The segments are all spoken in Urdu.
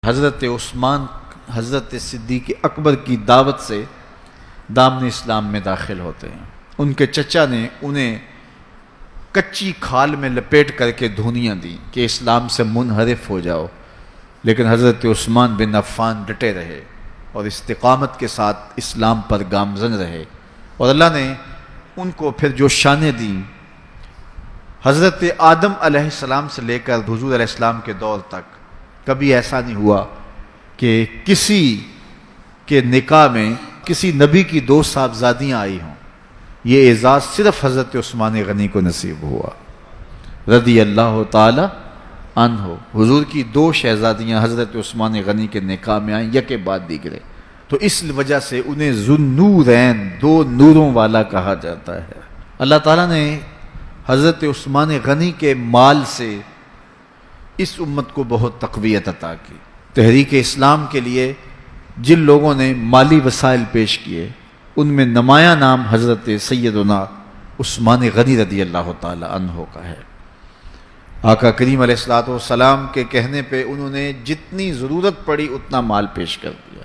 حضرت عثمان حضرت صدیق اکبر کی دعوت سے دامن اسلام میں داخل ہوتے ہیں۔ ان کے چچا نے انہیں کچی کھال میں لپیٹ کر کے دھونیاں دیں کہ اسلام سے منحرف ہو جاؤ، لیکن حضرت عثمان بن عفان ڈٹے رہے اور استقامت کے ساتھ اسلام پر گامزن رہے، اور اللہ نے ان کو پھر جو شانیں دیں، حضرت آدم علیہ السلام سے لے کر حضور علیہ السلام کے دور تک کبھی ایسا نہیں ہوا کہ کسی کے نکاح میں کسی نبی کی دو صاحبزادیاں آئی ہوں۔ یہ اعزاز صرف حضرت عثمان غنی کو نصیب ہوا رضی اللہ تعالی عنہ۔ حضور کی دو شہزادیاں حضرت عثمان غنی کے نکاح میں آئیں، یکے بعد دیگرے، تو اس وجہ سے انہیں ذوالنورین، دو نوروں والا کہا جاتا ہے۔ اللہ تعالیٰ نے حضرت عثمان غنی کے مال سے اس امت کو بہت تقویت عطا کی۔ تحریک اسلام کے لیے جن لوگوں نے مالی وسائل پیش کیے، ان میں نمایاں نام حضرت سیدنا عثمان غنی رضی اللہ تعالی عنہ کا ہے۔ آقا کریم علیہ السلام کے کہنے پہ انہوں نے جتنی ضرورت پڑی اتنا مال پیش کر دیا۔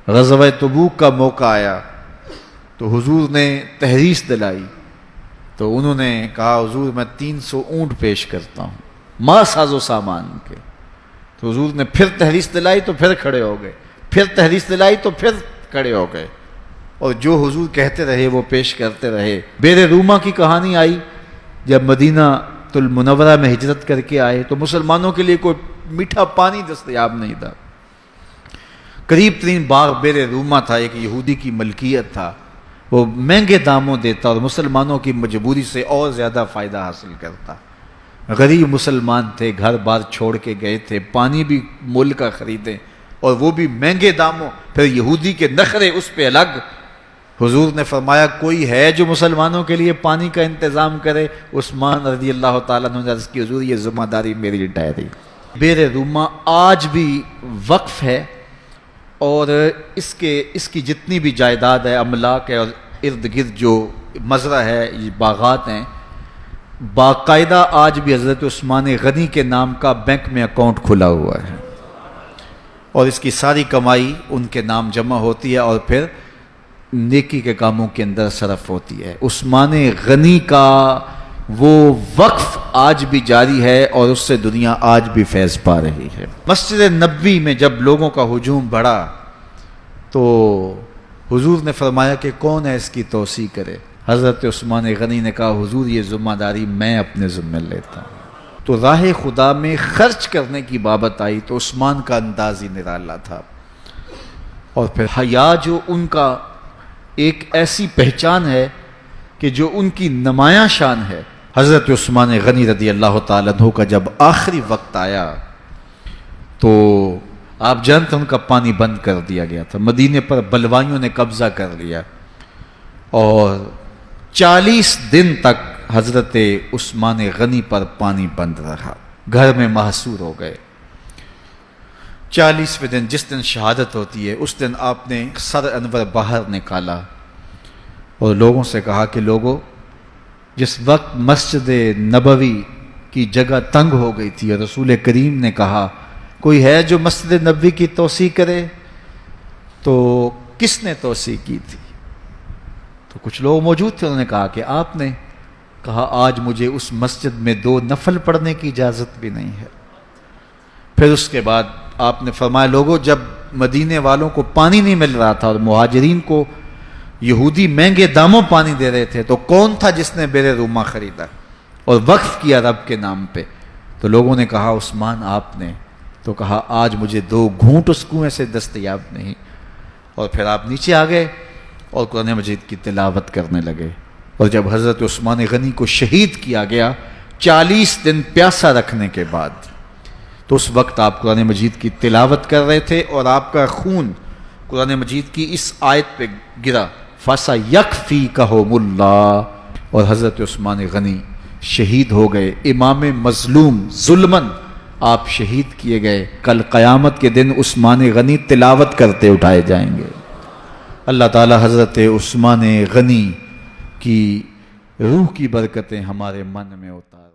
غزوہ تبوک کا موقع آیا تو حضور نے تحریس دلائی، تو انہوں نے کہا حضور میں 300 اونٹ پیش کرتا ہوں ما ساز و سامان کے، تو حضور نے پھر تحریس دلائی تو پھر کھڑے ہو گئے، پھر تحریس دلائی تو پھر کھڑے ہو گئے، اور جو حضور کہتے رہے وہ پیش کرتے رہے۔ بیر روما کی کہانی آئی، جب مدینہ المنورہ میں ہجرت کر کے آئے تو مسلمانوں کے لیے کوئی میٹھا پانی دستیاب نہیں تھا۔ قریب ترین باغ بیر روما تھا، ایک یہودی کی ملکیت تھا، وہ مہنگے داموں دیتا اور مسلمانوں کی مجبوری سے اور زیادہ فائدہ حاصل کرتا۔ غریب مسلمان تھے، گھر بار چھوڑ کے گئے تھے، پانی بھی مول کا خریدیں اور وہ بھی مہنگے داموں، پھر یہودی کے نخرے اس پہ الگ۔ حضور نے فرمایا کوئی ہے جو مسلمانوں کے لیے پانی کا انتظام کرے؟ عثمان رضی اللہ تعالیٰ عنہ نے عرض کی حضور یہ ذمہ داری میری ٹھہری۔ بیر روما آج بھی وقف ہے، اور اس کی جتنی بھی جائیداد ہے، املاک ہے، اور ارد گرد جو مزرعہ ہے، یہ باغات ہیں، باقاعدہ آج بھی حضرت عثمان غنی کے نام کا بینک میں اکاؤنٹ کھلا ہوا ہے، اور اس کی ساری کمائی ان کے نام جمع ہوتی ہے اور پھر نیکی کے کاموں کے اندر صرف ہوتی ہے۔ عثمان غنی کا وہ وقف آج بھی جاری ہے، اور اس سے دنیا آج بھی فیض پا رہی ہے۔ مسجد نبوی میں جب لوگوں کا ہجوم بڑھا تو حضور نے فرمایا کہ کون ہے اس کی توسیع کرے؟ حضرت عثمان غنی نے کہا حضور یہ ذمہ داری میں اپنے ذمہ لیتا ہوں۔ تو راہ خدا میں خرچ کرنے کی بابت آئی تو عثمان کا انداز ہی نرالا تھا، اور پھر حیا جو ان کا ایک ایسی پہچان ہے کہ جو ان کی نمایاں شان ہے۔ حضرت عثمان غنی رضی اللہ تعالیٰ عنہ کا جب آخری وقت آیا تو آپ جانتے ہیں ان کا پانی بند کر دیا گیا تھا، مدینے پر بلوائیوں نے قبضہ کر لیا، اور 40 دن تک حضرت عثمان غنی پر پانی بند رہا، گھر میں محصور ہو گئے۔ 40ویں دن جس دن شہادت ہوتی ہے اس دن آپ نے سر انور باہر نکالا اور لوگوں سے کہا کہ لوگوں، جس وقت مسجد نبوی کی جگہ تنگ ہو گئی تھی اور رسول کریم نے کہا کوئی ہے جو مسجد نبوی کی توسیع کرے، تو کس نے توسیع کی تھی؟ تو کچھ لوگ موجود تھے، انہوں نے کہا کہ آپ نے کہا آج مجھے اس مسجد میں 2 نفل پڑھنے کی اجازت بھی نہیں ہے۔ پھر اس کے بعد آپ نے فرمایا لوگوں، جب مدینے والوں کو پانی نہیں مل رہا تھا اور مہاجرین کو یہودی مہنگے داموں پانی دے رہے تھے، تو کون تھا جس نے بیر روما خریدا اور وقف کیا رب کے نام پہ؟ تو لوگوں نے کہا عثمان آپ نے، تو کہا آج مجھے 2 گھونٹ اس کنویں سے دستیاب نہیں۔ اور پھر آپ نیچے آ گئے اور قرآن مجید کی تلاوت کرنے لگے، اور جب حضرت عثمان غنی کو شہید کیا گیا 40 دن پیاسا رکھنے کے بعد، تو اس وقت آپ قرآن مجید کی تلاوت کر رہے تھے، اور آپ کا خون قرآن مجید کی اس آیت پہ گرا فَسَيَكْفِيكَهُمُ اللَّهُ، اور حضرت عثمان غنی شہید ہو گئے، امام مظلوم ظلمن آپ شہید کیے گئے۔ کل قیامت کے دن عثمان غنی تلاوت کرتے اٹھائے جائیں گے۔ اللہ تعالی حضرت عثمان غنی کی روح کی برکتیں ہمارے من میں اتار۔